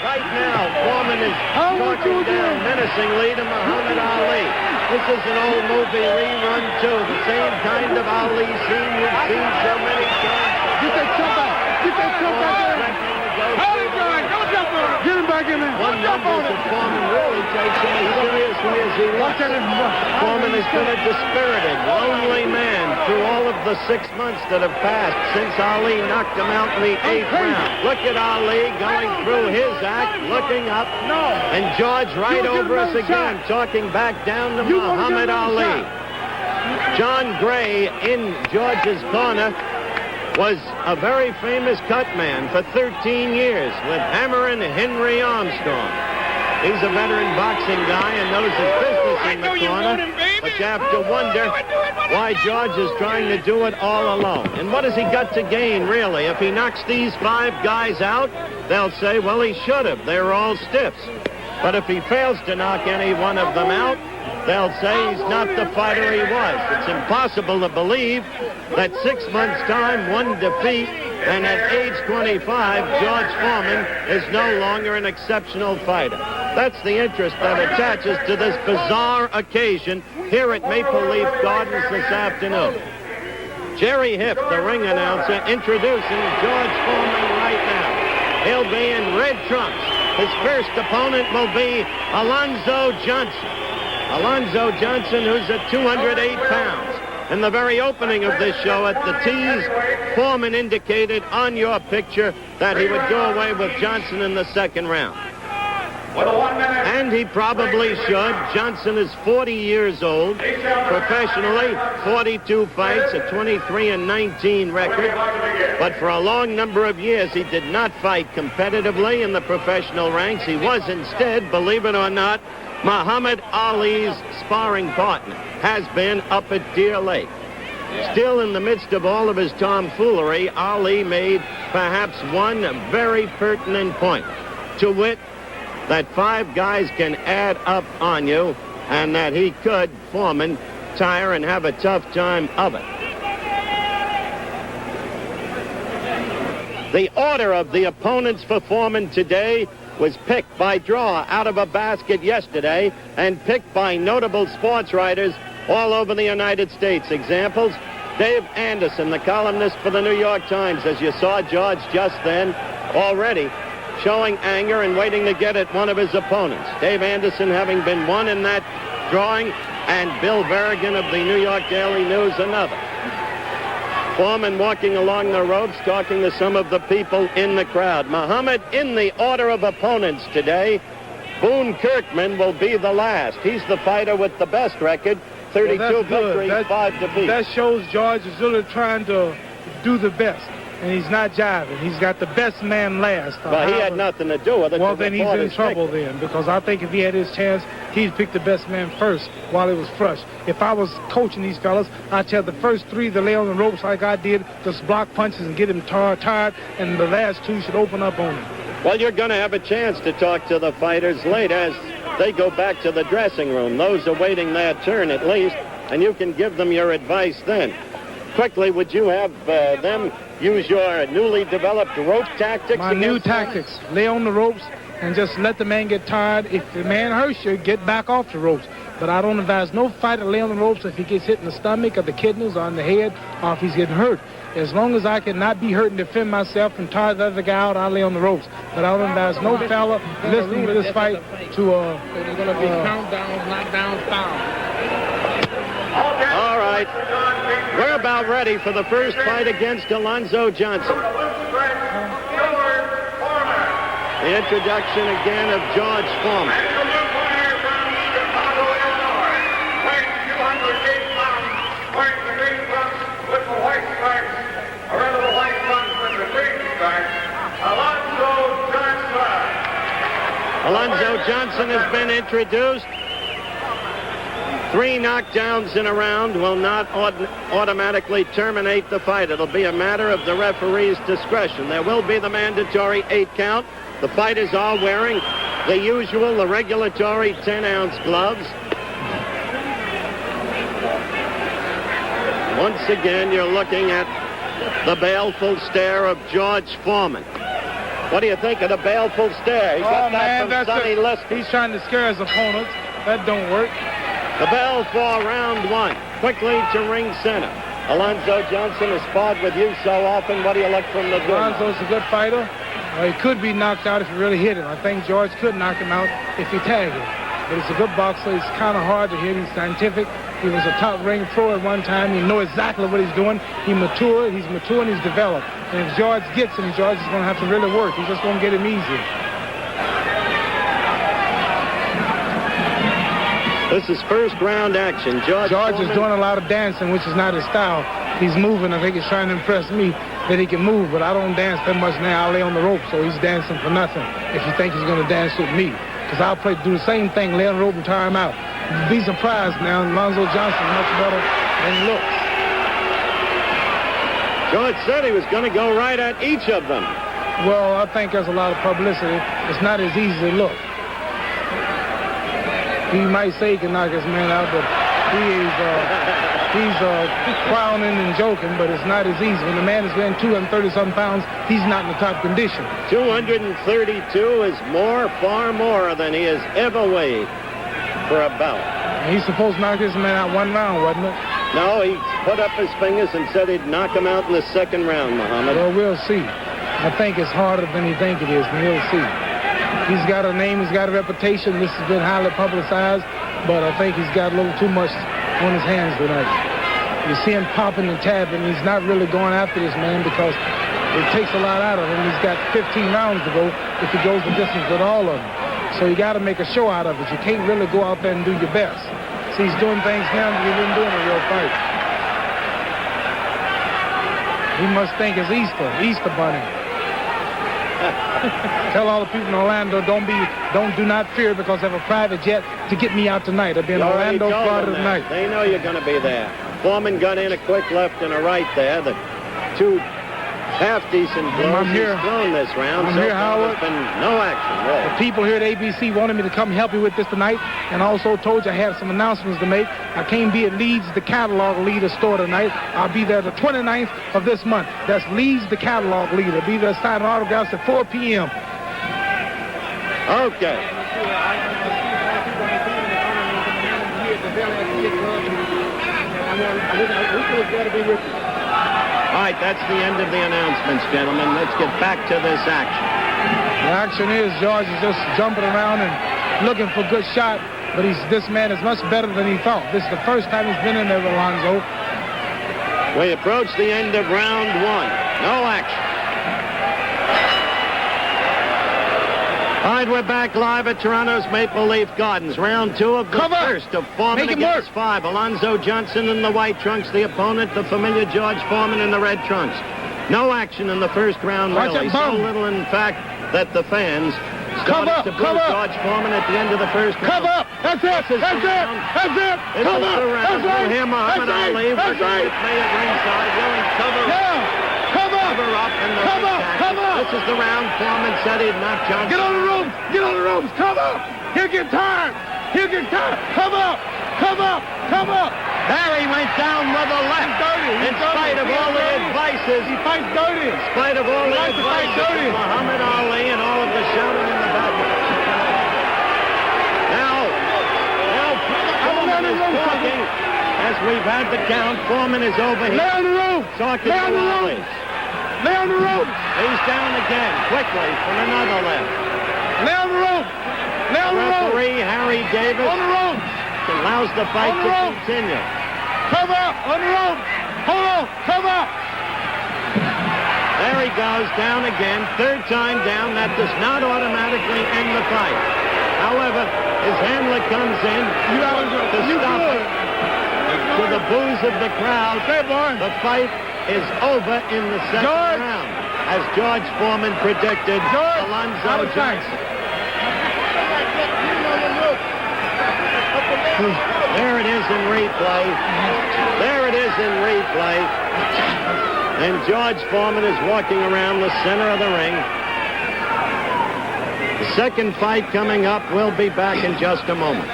Right now, Foreman is talking down menacingly to Muhammad Ali. This is an old movie rerun, too. The same kind of Ali scene you've seen so many times. Get that jump back. Get that jump back in. Hold it, John. Don't jump on him. Get him back in there. One number that Foreman really takes him as seriously as he looks. Foreman has been a dispirited, lonely man through all of the 6 months that have passed since Ali knocked him out in the 8th round. Look at Ali going through his act, looking up, and George right over us again, talking back down to Muhammad Ali. John Gray in George's corner was a very famous cut man for 13 years with Hammer and Henry Armstrong. He's a veteran boxing guy and knows his business in the corner, but you have to wonder why George is trying to do it all alone. And what has he got to gain, really? If he knocks these 5 guys out, they'll say, well, he should have. They're all stiffs. But if he fails to knock any one of them out, they'll say he's not the fighter he was. It's impossible to believe that 6 months' time, 1 defeat, and at age 25, George Foreman is no longer an exceptional fighter. That's the interest that attaches to this bizarre occasion here at Maple Leaf Gardens this afternoon. Jerry Hipp, the ring announcer, introducing George Foreman right now. He'll be in red trunks. His first opponent will be Alonzo Johnson. Alonzo Johnson, who's at 208 pounds. In the very opening of this show at the tease, Foreman indicated on your picture that he would go away with Johnson in the 2nd round. And he probably should. Johnson is 40 years old. Professionally, 42 fights, a 23-19 record. But for a long number of years, he did not fight competitively in the professional ranks. He was instead, believe it or not, Muhammad Ali's sparring partner, has been up at Deer Lake. Still, in the midst of all of his tomfoolery, Ali made perhaps one very pertinent point, to wit, that 5 guys can add up on you, and that he could, Foreman, tire and have a tough time of it. The order of the opponents for Foreman today was picked by draw out of a basket yesterday and picked by notable sports writers all over the United States. Examples, Dave Anderson, the columnist for the New York Times, as you saw George just then, already showing anger and waiting to get at one of his opponents. Dave Anderson having been one in that drawing, and Bill Berrigan of the New York Daily News another. Foreman walking along the ropes, talking to some of the people in the crowd. Muhammad, in the order of opponents today, Boone Kirkman will be the last. He's the fighter with the best record, 32 victories, 5 defeats. That shows George is really trying to do the best, and he's not jiving. He's got the best man last. Well, he had nothing to do with it. Well, then he's in trouble then, because I think if he had his chance, he'd pick the best man first while it was fresh. If I was coaching these fellas, I'd tell the first 3 to lay on the ropes like I did, just block punches and get him tired, and the last 2 should open up on him. Well, you're going to have a chance to talk to the fighters later as they go back to the dressing room. Those awaiting their turn, at least, and you can give them your advice then. Quickly, would you have them use your newly developed rope tactics? My new tactics. Lay on the ropes and just let the man get tired. If the man hurts you, get back off the ropes. But I don't advise no fighter lay on the ropes if he gets hit in the stomach or the kidneys or on the head or if he's getting hurt. As long as I can not be hurt and defend myself and tire the other guy out, I'll lay on the ropes. But I don't advise no fella listening to this fight to There's going to be countdowns, knockdowns, fouls. All right. We're about ready for the first fight against Alonzo Johnson. The introduction again of George Foreman. Alonzo Johnson has been introduced. 3 knockdowns in a round will not automatically terminate the fight. It'll be a matter of the referee's discretion. There will be the mandatory 8 count. The fighters are wearing the usual, the regulatory 10-ounce gloves. Once again, you're looking at the baleful stare of George Foreman. What do you think of the baleful stare? He got that from Sonny Liston. He's trying to scare his opponents. That don't work. The bell for round one. Quickly to ring center. Alonzo Johnson has sparred with you so often. What do you look from the door? Alonzo's a good fighter. He could be knocked out if he really hit him. I think George could knock him out if he tagged him. But he's a good boxer. He's kind of hard to hit. He's scientific. He was a top ring pro at one time. He knows exactly what he's doing. He's mature and he's developed. And if George gets him, George is going to have to really work. He's just going to get him easy. This is first round action. George is doing a lot of dancing, which is not his style. He's moving. I think he's trying to impress me that he can move, but I don't dance that much now. I lay on the rope, so he's dancing for nothing if you think he's going to dance with me. Because I'll do the same thing, lay on the rope and tire him out. Be surprised now. Alonzo Johnson is much better than he looks. George said he was going to go right at each of them. Well, I think there's a lot of publicity. It's not as easy as it looks. He might say he can knock his man out, but he's frowning and joking, but it's not as easy. When the man is weighing 230-something pounds, he's not in the top condition. 232 is far more than he has ever weighed for a bout. He's supposed to knock this man out one round, wasn't it? No, he put up his fingers and said he'd knock him out in the second round, Muhammad. Well, we'll see. I think it's harder than he thinks it is, and we'll see. He's got a name, he's got a reputation. This has been highly publicized, but I think he's got a little too much on his hands tonight. You see him popping and tapping. He's not really going after this man because it takes a lot out of him. He's got 15 rounds to go if he goes the distance with all of them. So you got to make a show out of it. You can't really go out there and do your best. See, he's doing things now that he didn't do in a real fight. He must think it's Easter bunny. Tell all the people in Orlando, do not fear because I have a private jet to get me out tonight. I'll be in Orlando, Florida tonight. They know you're going to be there. Foreman got in a quick left and a right there. The two half-decent blows he's thrown this round. I'm here, Howard. There's been no action, really. The people here at ABC wanted me to come help you with this tonight, and also told you I have some announcements to make. I can't be at Leeds, the catalog leader store tonight. I'll be there the 29th of this month. That's Leeds, the catalog leader. Be there signing autographs at 4 p.m. Okay. All right, that's the end of the announcements, gentlemen. Let's get back to this action. The action is George is just jumping around and looking for a good shot, but this man is much better than he thought. This is the first time he's been in there, Alonzo. We approach the end of round one. No action. All right, we're back live at Toronto's Maple Leaf Gardens. Round two of the first of Foreman against five. Alonzo Johnson in the white trunks. The opponent, the familiar George Foreman in the red trunks. No action in the first round, really. So little, in fact, that the fans started to boo George Foreman at the end of the first round. Come up! That's it! That's it! That's it! This is the round. We'll hear Muhammad Ali working with me at ringside. Willing cover up in the Come up! This is the round. Foreman said he'd knock Johnson. Get on the ropes! Get on the ropes! Come up! He'll get tired! He'll get tired! Come up! Come up! Come up! There he went down with a left. In spite of all the advices. He fights dirty. In spite of all the advices of Muhammad Ali and all of the shouting in the back. Now Foreman is talking. As we've had the count, Foreman is over here. Lay on the rope! Talking to Ali. Lay on the rope! He's down again, quickly, from another left. Lay on the rope! Lay on the rope! Referee Harry Davis on the rope! Allows the fight to continue. Come up! On the rope! Hold on! Come up! There he goes, down again. Third time down. That does not automatically end the fight. However, his handler comes in to stop it. To the boos of the crowd, the fight is over in the second round. As George Foreman predicted, Alonzo Johnson. There it is in replay. There it is in replay. And George Foreman is walking around the center of the ring. The second fight coming up. We'll be back in just a moment.